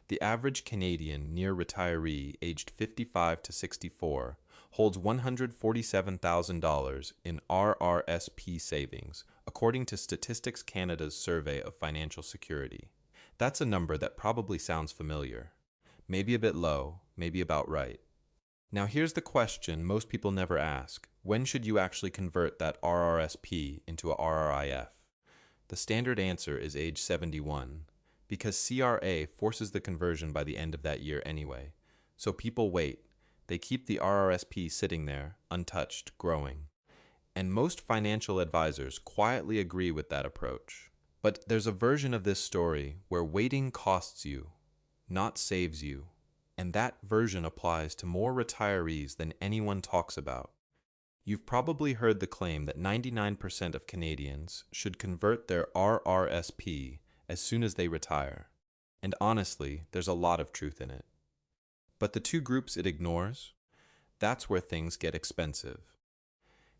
The average Canadian near retiree aged 55 to 64 holds $147,000 in RRSP savings, according to Statistics Canada's survey of financial security. That's a number that probably sounds familiar. Maybe a bit low, maybe about right. Now here's the question most people never ask. When should you actually convert that RRSP into a RRIF? The standard answer is age 71, because CRA forces the conversion by the end of that year anyway. So people wait. They keep the RRSP sitting there, untouched, growing. And most financial advisors quietly agree with that approach. But there's a version of this story where waiting costs you, not saves you. And that version applies to more retirees than anyone talks about. You've probably heard the claim that 99% of Canadians should convert their RRSP as soon as they retire. And honestly, there's a lot of truth in it. But the two groups it ignores, that's where things get expensive.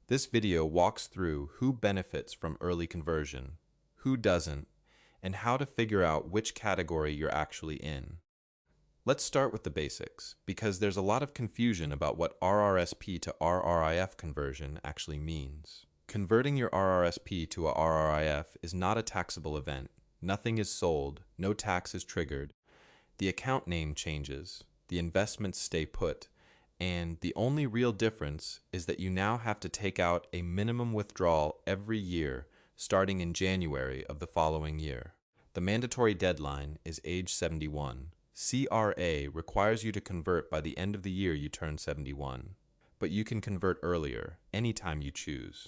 This video walks through who benefits from early conversion, who doesn't, and how to figure out which category you're actually in. Let's start with the basics, because there's a lot of confusion about what RRSP to RRIF conversion actually means. Converting your RRSP to a RRIF is not a taxable event. Nothing is sold, no tax is triggered. The account name changes, the investments stay put, and the only real difference is that you now have to take out a minimum withdrawal every year, starting in January of the following year. The mandatory deadline is age 71. CRA requires you to convert by the end of the year you turn 71, but you can convert earlier, anytime you choose.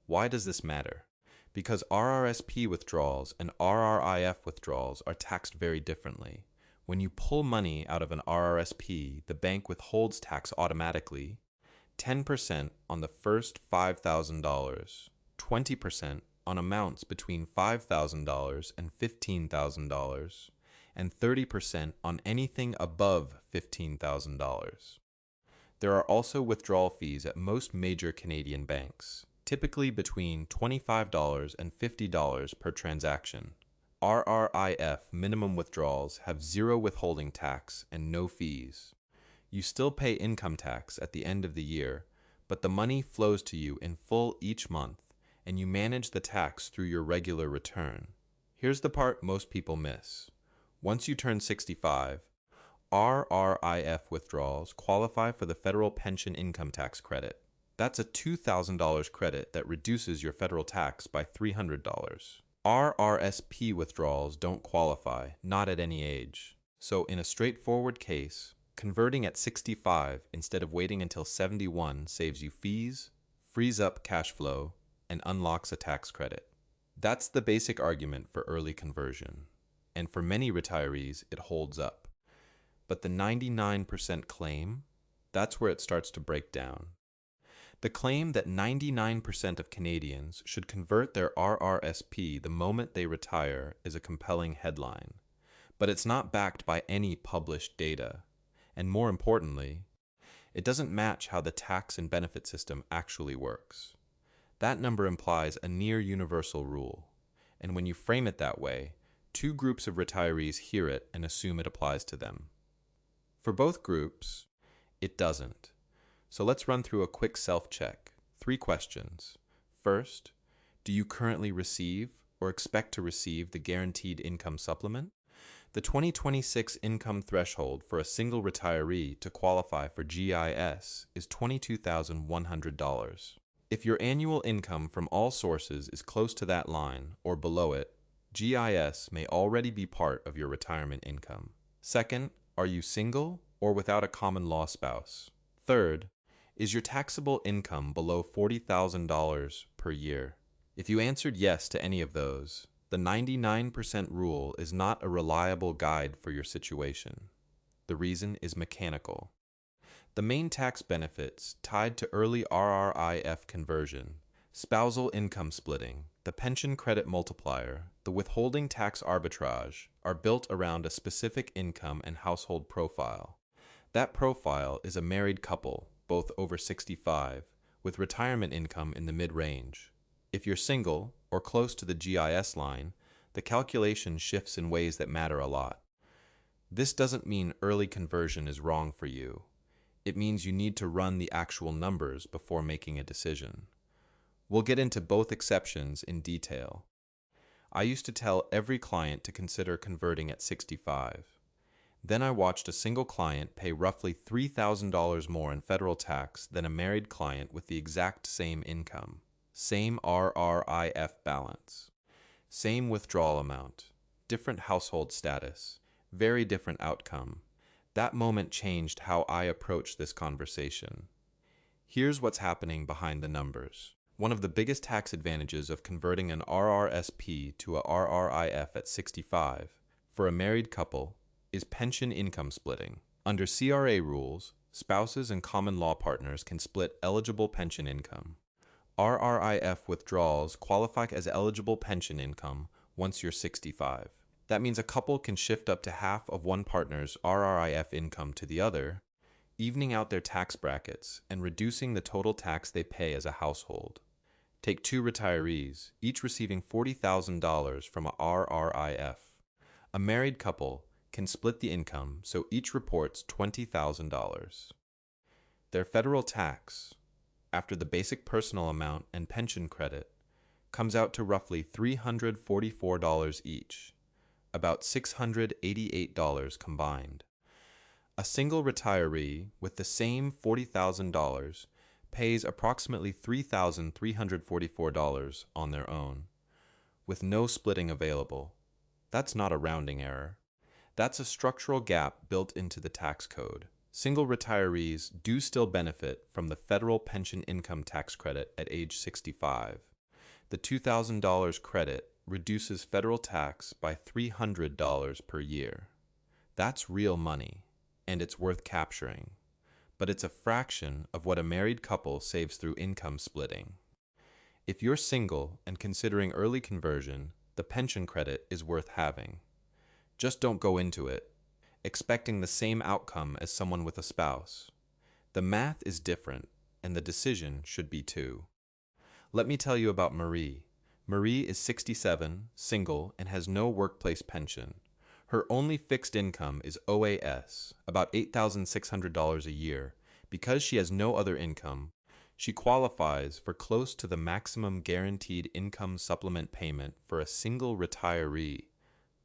Why does this matter? Because RRSP withdrawals and RRIF withdrawals are taxed very differently. When you pull money out of an RRSP, the bank withholds tax automatically, 10% on the first $5,000, 20% on amounts between $5,000 and $15,000, and 30% on anything above $15,000. There are also withdrawal fees at most major Canadian banks, typically between $25 and $50 per transaction. RRIF minimum withdrawals have zero withholding tax and no fees. You still pay income tax at the end of the year, but the money flows to you in full each month, and you manage the tax through your regular return. Here's the part most people miss. Once you turn 65, RRIF withdrawals qualify for the federal pension income tax credit. That's a $2,000 credit that reduces your federal tax by $300. RRSP withdrawals don't qualify, not at any age. So in a straightforward case, converting at 65 instead of waiting until 71 saves you fees, frees up cash flow, and unlocks a tax credit. That's the basic argument for early conversion. And for many retirees, it holds up. But the 99% claim, that's where it starts to break down. The claim that 99% of Canadians should convert their RRSP the moment they retire is a compelling headline. But it's not backed by any published data. And more importantly, it doesn't match how the tax and benefit system actually works. That number implies a near universal rule. And when you frame it that way, two groups of retirees hear it and assume it applies to them. For both groups, it doesn't. So let's run through a quick self-check. 3 questions. First, do you currently receive or expect to receive the Guaranteed Income Supplement? The 2026 income threshold for a single retiree to qualify for GIS is $22,100. If your annual income from all sources is close to that line or below it, GIS may already be part of your retirement income. Second, are you single or without a common law spouse? Third, is your taxable income below $40,000 per year? If you answered yes to any of those, the 99% rule is not a reliable guide for your situation. The reason is mechanical. The main tax benefits tied to early RRIF conversion, spousal income splitting, the pension credit multiplier, the withholding tax arbitrage, are built around a specific income and household profile. That profile is a married couple, both over 65, with retirement income in the mid-range. If you're single, or close to the GIS line, the calculation shifts in ways that matter a lot. This doesn't mean early conversion is wrong for you. It means you need to run the actual numbers before making a decision. We'll get into both exceptions in detail. I used to tell every client to consider converting at 65. Then I watched a single client pay roughly $3,000 more in federal tax than a married client with the exact same income, same RRIF balance, same withdrawal amount, different household status, very different outcome. That moment changed how I approach this conversation. Here's what's happening behind the numbers. One of the biggest tax advantages of converting an RRSP to a RRIF at 65 for a married couple is pension income splitting. Under CRA rules, spouses and common law partners can split eligible pension income. RRIF withdrawals qualify as eligible pension income once you're 65. That means a couple can shift up to half of one partner's RRIF income to the other, evening out their tax brackets and reducing the total tax they pay as a household. Take two retirees, each receiving $40,000 from a RRIF. A married couple can split the income so each reports $20,000. Their federal tax, after the basic personal amount and pension credit, comes out to roughly $344 each, about $688 combined. A single retiree with the same $40,000 pays approximately $3,344 on their own, with no splitting available. That's not a rounding error. That's a structural gap built into the tax code. Single retirees do still benefit from the federal pension income tax credit at age 65. The $2,000 credit reduces federal tax by $300 per year. That's real money, and it's worth capturing. But it's a fraction of what a married couple saves through income splitting. If you're single and considering early conversion, the pension credit is worth having. Just don't go into it expecting the same outcome as someone with a spouse. The math is different, and the decision should be too. Let me tell you about Marie. Marie is 67, single, and has no workplace pension. Her only fixed income is OAS, about $8,600 a year. Because she has no other income, she qualifies for close to the maximum guaranteed income supplement payment for a single retiree,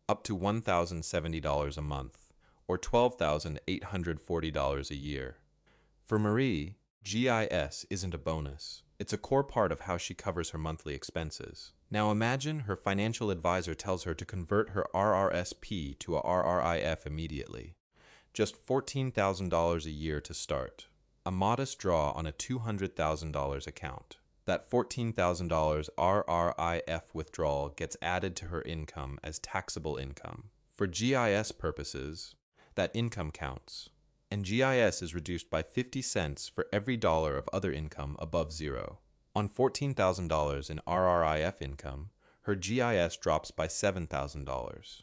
up to $1,070 a month, or $12,840 a year. For Marie, GIS isn't a bonus. It's a core part of how she covers her monthly expenses. Now imagine her financial advisor tells her to convert her RRSP to a RRIF immediately. Just $14,000 a year to start. A modest draw on a $200,000 account. That $14,000 RRIF withdrawal gets added to her income as taxable income. For GIS purposes, that income counts, and GIS is reduced by 50 cents for every dollar of other income above zero. On $14,000 in RRIF income, her GIS drops by $7,000.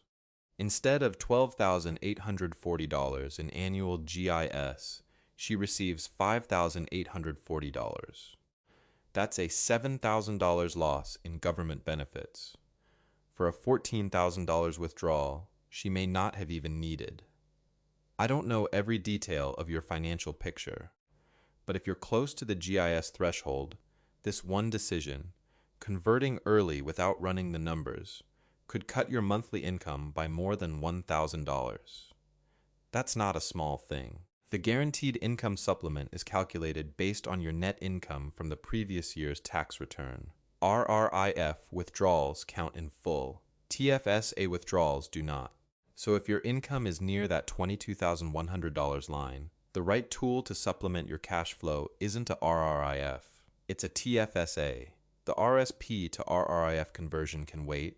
Instead of $12,840 in annual GIS, she receives $5,840. That's a $7,000 loss in government benefits. For a $14,000 withdrawal, she may not have even needed. I don't know every detail of your financial picture, but if you're close to the GIS threshold, this one decision, converting early without running the numbers, could cut your monthly income by more than $1,000. That's not a small thing. The guaranteed income supplement is calculated based on your net income from the previous year's tax return. RRIF withdrawals count in full. TFSA withdrawals do not. So if your income is near that $22,100 line, the right tool to supplement your cash flow isn't a RRIF, it's a TFSA. The RSP to RRIF conversion can wait,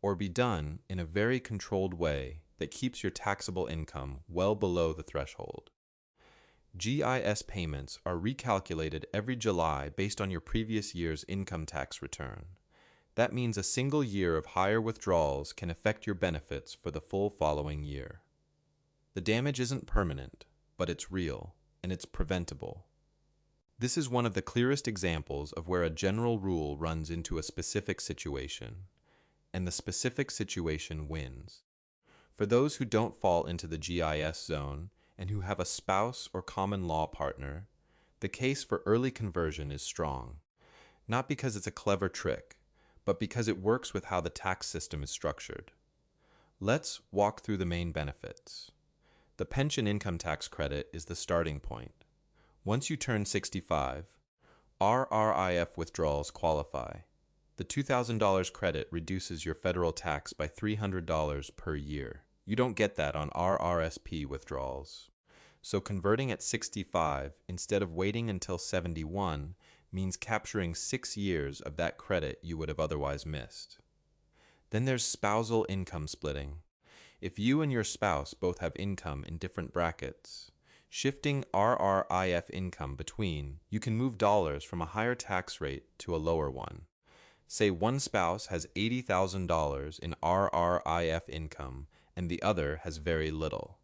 or be done in a very controlled way that keeps your taxable income well below the threshold. GIS payments are recalculated every July based on your previous year's income tax return. That means a single year of higher withdrawals can affect your benefits for the full following year. The damage isn't permanent, but it's real, and it's preventable. This is one of the clearest examples of where a general rule runs into a specific situation, and the specific situation wins. For those who don't fall into the GIS zone and who have a spouse or common law partner, the case for early conversion is strong, not because it's a clever trick, but because it works with how the tax system is structured. Let's walk through the main benefits. The pension income tax credit is the starting point. Once you turn 65, RRIF withdrawals qualify. The $2,000 credit reduces your federal tax by $300 per year. You don't get that on RRSP withdrawals. So converting at 65 instead of waiting until 71 means capturing 6 years of that credit you would have otherwise missed. Then there's spousal income splitting. If you and your spouse both have income in different brackets, shifting RRIF income between, you can move dollars from a higher tax rate to a lower one. Say one spouse has $80,000 in RRIF income and the other has very little.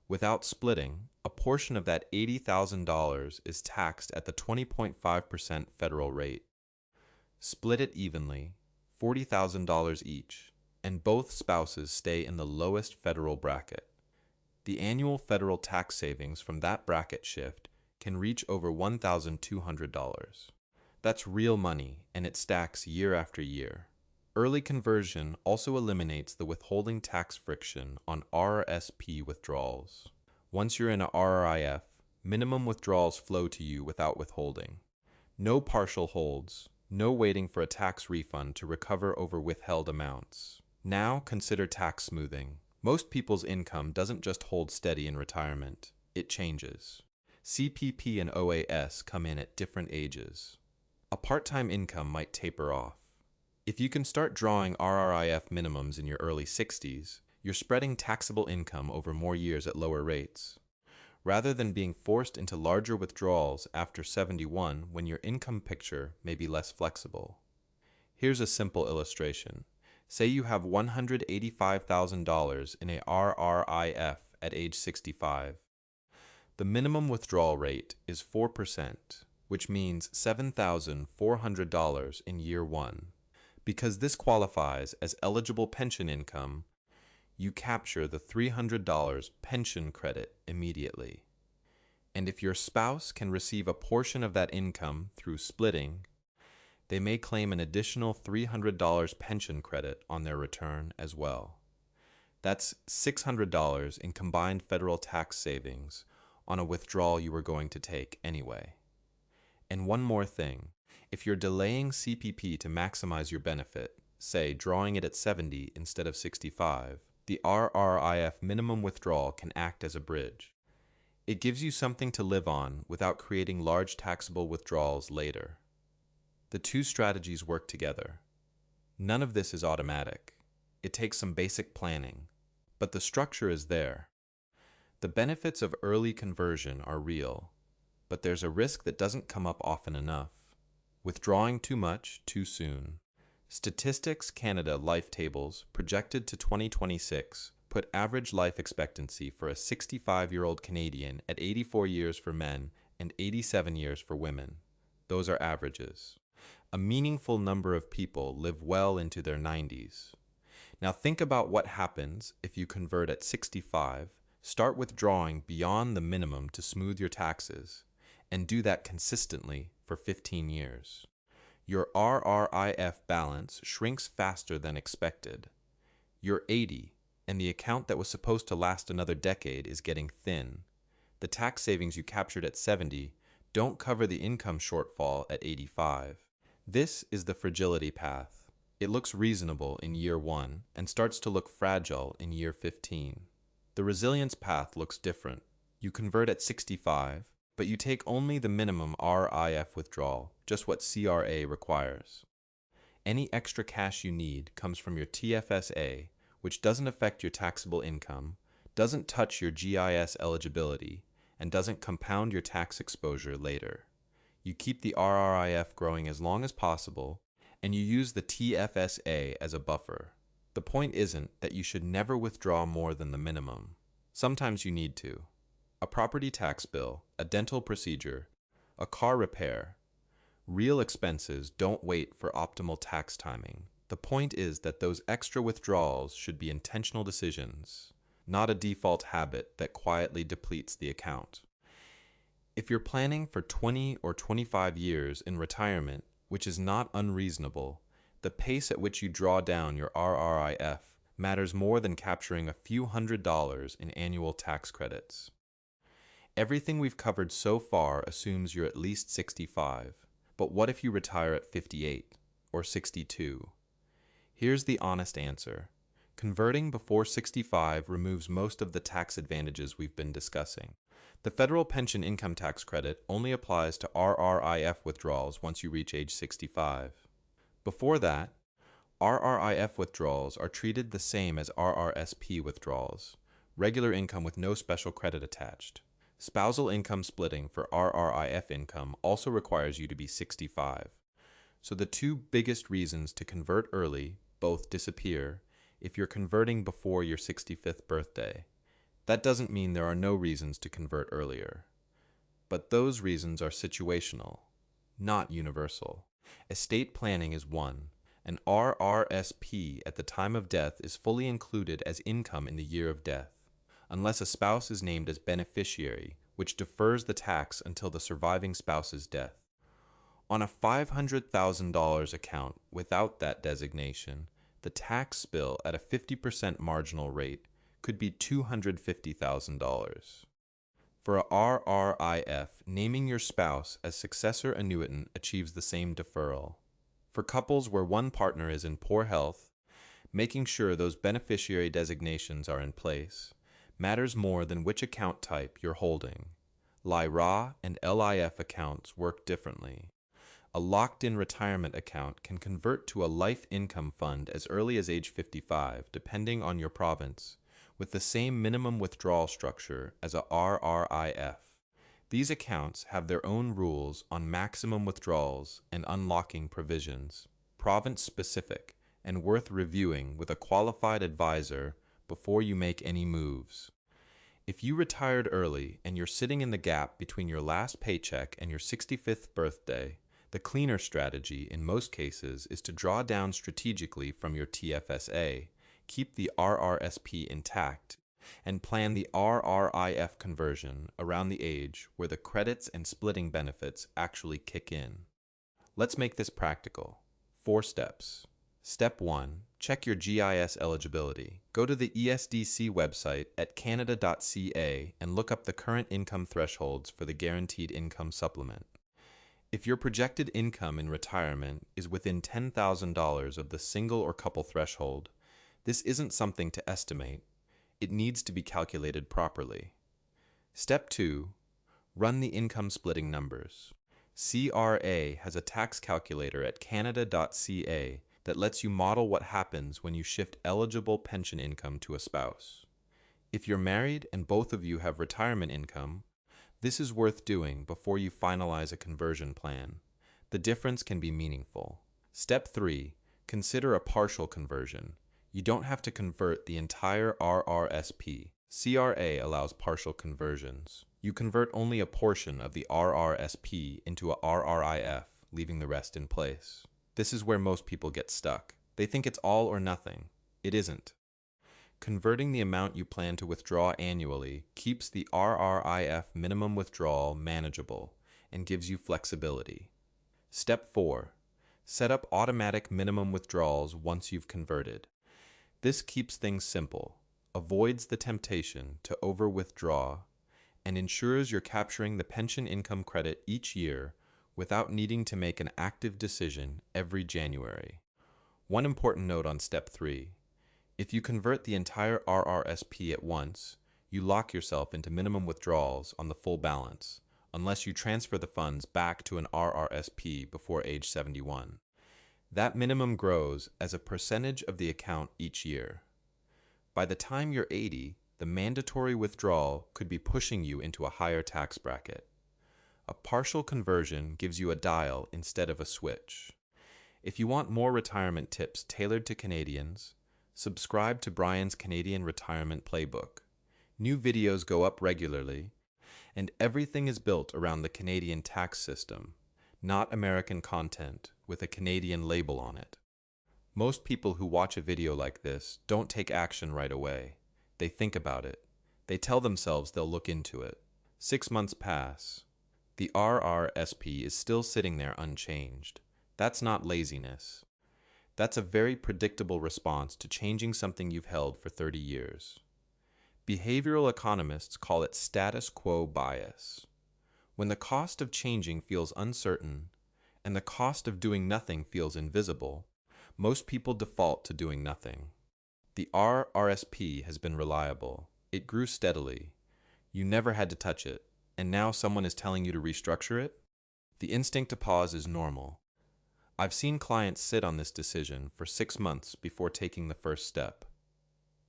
Without splitting, a portion of that $80,000 is taxed at the 20.5% federal rate. Split it evenly, $40,000 each, and both spouses stay in the lowest federal bracket. The annual federal tax savings from that bracket shift can reach over $1,200. That's real money, and it stacks year after year. Early conversion also eliminates the withholding tax friction on RRSP withdrawals. Once you're in a RRIF, minimum withdrawals flow to you without withholding. No partial holds, no waiting for a tax refund to recover over withheld amounts. Now consider tax smoothing. Most people's income doesn't just hold steady in retirement, it changes. CPP and OAS come in at different ages. A part-time income might taper off. If you can start drawing RRIF minimums in your early 60s, you're spreading taxable income over more years at lower rates, rather than being forced into larger withdrawals after 71 when your income picture may be less flexible. Here's a simple illustration. Say you have $185,000 in a RRIF at age 65. The minimum withdrawal rate is 4%, which means $7,400 in year one. Because this qualifies as eligible pension income, you capture the $300 pension credit immediately. And if your spouse can receive a portion of that income through splitting, they may claim an additional $300 pension credit on their return as well. That's $600 in combined federal tax savings on a withdrawal you were going to take anyway. And one more thing, if you're delaying CPP to maximize your benefit, say drawing it at 70 instead of 65, the RRIF minimum withdrawal can act as a bridge. It gives you something to live on without creating large taxable withdrawals later. The two strategies work together. None of this is automatic. It takes some basic planning, but the structure is there. The benefits of early conversion are real, but there's a risk that doesn't come up often enough. Withdrawing too much too soon. Statistics Canada life tables projected to 2026 put average life expectancy for a 65-year-old Canadian at 84 years for men and 87 years for women. Those are averages. A meaningful number of people live well into their 90s. Now think about what happens if you convert at 65, start withdrawing beyond the minimum to smooth your taxes, and do that consistently for 15 years. Your RRIF balance shrinks faster than expected. You're 80, and the account that was supposed to last another decade is getting thin. The tax savings you captured at 70 don't cover the income shortfall at 85. This is the fragility path. It looks reasonable in year 1 and starts to look fragile in year 15. The resilience path looks different. You convert at 65, but you take only the minimum RRIF withdrawal, just what CRA requires. Any extra cash you need comes from your TFSA, which doesn't affect your taxable income, doesn't touch your GIS eligibility, and doesn't compound your tax exposure later. You keep the RRIF growing as long as possible, and you use the TFSA as a buffer. The point isn't that you should never withdraw more than the minimum. Sometimes you need to. A property tax bill, a dental procedure, a car repair. Real expenses don't wait for optimal tax timing. The point is that those extra withdrawals should be intentional decisions, not a default habit that quietly depletes the account. If you're planning for 20 or 25 years in retirement, which is not unreasonable, the pace at which you draw down your RRIF matters more than capturing a few $100s in annual tax credits. Everything we've covered so far assumes you're at least 65, but what if you retire at 58 or 62? Here's the honest answer. Converting before 65 removes most of the tax advantages we've been discussing. The federal pension income tax credit only applies to RRIF withdrawals once you reach age 65. Before that, RRIF withdrawals are treated the same as RRSP withdrawals, regular income with no special credit attached. Spousal income splitting for RRIF income also requires you to be 65. So the two biggest reasons to convert early both disappear if you're converting before your 65th birthday. That doesn't mean there are no reasons to convert earlier. But those reasons are situational, not universal. Estate planning is one. An RRSP at the time of death is fully included as income in the year of death, unless a spouse is named as beneficiary, which defers the tax until the surviving spouse's death. On a $500,000 account without that designation, the tax bill at a 50% marginal rate could be $250,000. For a RRIF, naming your spouse as successor annuitant achieves the same deferral. For couples where one partner is in poor health, making sure those beneficiary designations are in place matters more than which account type you're holding. LIRA and LIF accounts work differently. A locked-in retirement account can convert to a life income fund as early as age 55, depending on your province, with the same minimum withdrawal structure as a RRIF. These accounts have their own rules on maximum withdrawals and unlocking provisions, province-specific, and worth reviewing with a qualified advisor before you make any moves. If you retired early and you're sitting in the gap between your last paycheck and your 65th birthday, the cleaner strategy in most cases is to draw down strategically from your TFSA, keep the RRSP intact, and plan the RRIF conversion around the age where the credits and splitting benefits actually kick in. Let's make this practical. 4 steps. Step 1. Check your GIS eligibility. Go to the ESDC website at canada.ca and look up the current income thresholds for the Guaranteed Income Supplement. If your projected income in retirement is within $10,000 of the single or couple threshold, this isn't something to estimate. It needs to be calculated properly. Step 2. Run the income splitting numbers. CRA has a tax calculator at canada.ca that lets you model what happens when you shift eligible pension income to a spouse. If you're married and both of you have retirement income, this is worth doing before you finalize a conversion plan. The difference can be meaningful. Step 3. Consider a partial conversion. You don't have to convert the entire RRSP. CRA allows partial conversions. You convert only a portion of the RRSP into a RRIF, leaving the rest in place. This is where most people get stuck. They think it's all or nothing. It isn't. Converting the amount you plan to withdraw annually keeps the RRIF minimum withdrawal manageable and gives you flexibility. Step 4. Set up automatic minimum withdrawals once you've converted. This keeps things simple, avoids the temptation to over-withdraw, and ensures you're capturing the pension income credit each year without needing to make an active decision every January. One important note on Step 3. If you convert the entire RRSP at once, you lock yourself into minimum withdrawals on the full balance, unless you transfer the funds back to an RRSP before age 71. That minimum grows as a percentage of the account each year. By the time you're 80, the mandatory withdrawal could be pushing you into a higher tax bracket. A partial conversion gives you a dial instead of a switch. If you want more retirement tips tailored to Canadians, subscribe to Brian's Canadian Retirement Playbook. New videos go up regularly, and everything is built around the Canadian tax system, not American content with a Canadian label on it. Most people who watch a video like this don't take action right away. They think about it. They tell themselves they'll look into it. 6 months pass. The RRSP is still sitting there unchanged. That's not laziness. That's a very predictable response to changing something you've held for 30 years. Behavioral economists call it status quo bias. When the cost of changing feels uncertain and the cost of doing nothing feels invisible, most people default to doing nothing. The RRSP has been reliable. It grew steadily. You never had to touch it, and now someone is telling you to restructure it? The instinct to pause is normal. I've seen clients sit on this decision for 6 months before taking the first step.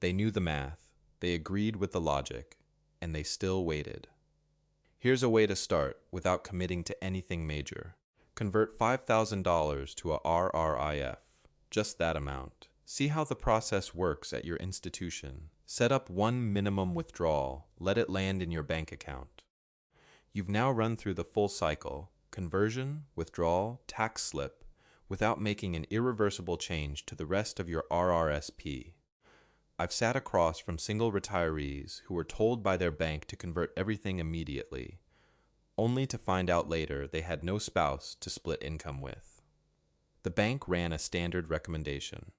They knew the math, they agreed with the logic, and they still waited. Here's a way to start without committing to anything major. Convert $5,000 to a RRIF, just that amount. See how the process works at your institution. Set up one minimum withdrawal, let it land in your bank account. You've now run through the full cycle, conversion, withdrawal, tax slip, without making an irreversible change to the rest of your RRSP. I've sat across from single retirees who were told by their bank to convert everything immediately, only to find out later they had no spouse to split income with. The bank ran a standard recommendation.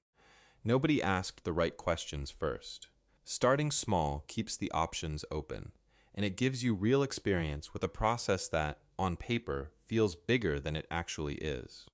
Nobody asked the right questions first. Starting small keeps the options open, and it gives you real experience with a process that, on paper, feels bigger than it actually is.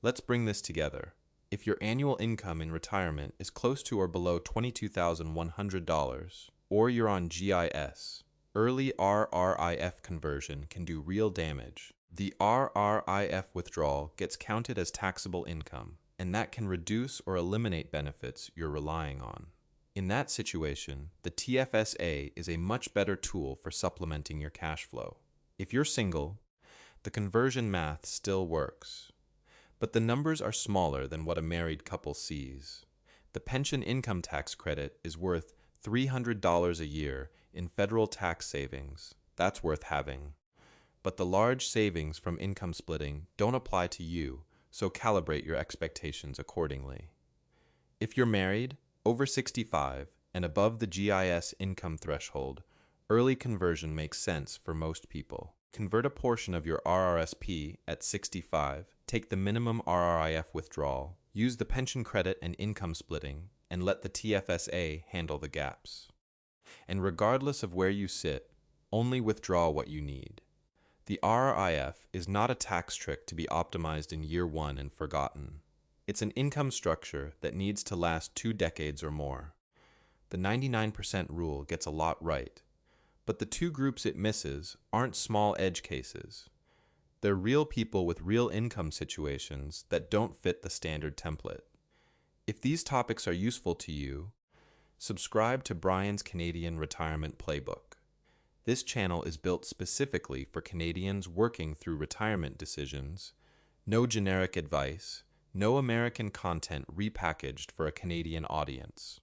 Let's bring this together. If your annual income in retirement is close to or below $22,100, or you're on GIS, early RRIF conversion can do real damage. The RRIF withdrawal gets counted as taxable income, and that can reduce or eliminate benefits you're relying on. In that situation, the TFSA is a much better tool for supplementing your cash flow. If you're single, the conversion math still works. But the numbers are smaller than what a married couple sees. The pension income tax credit is worth $300 a year in federal tax savings. That's worth having. But the large savings from income splitting don't apply to you, so calibrate your expectations accordingly. If you're married, over 65, and above the GIS income threshold, early conversion makes sense for most people. Convert a portion of your RRSP at 65, take the minimum RRIF withdrawal, use the pension credit and income splitting, and let the TFSA handle the gaps. And regardless of where you sit, only withdraw what you need. The RRIF is not a tax trick to be optimized in year 1 and forgotten. It's an income structure that needs to last 2 decades or more. The 99% rule gets a lot right, but the 2 groups it misses aren't small edge cases. They're real people with real income situations that don't fit the standard template. If these topics are useful to you, subscribe to Brian's Canadian Retirement Playbook. This channel is built specifically for Canadians working through retirement decisions. No generic advice, no American content repackaged for a Canadian audience.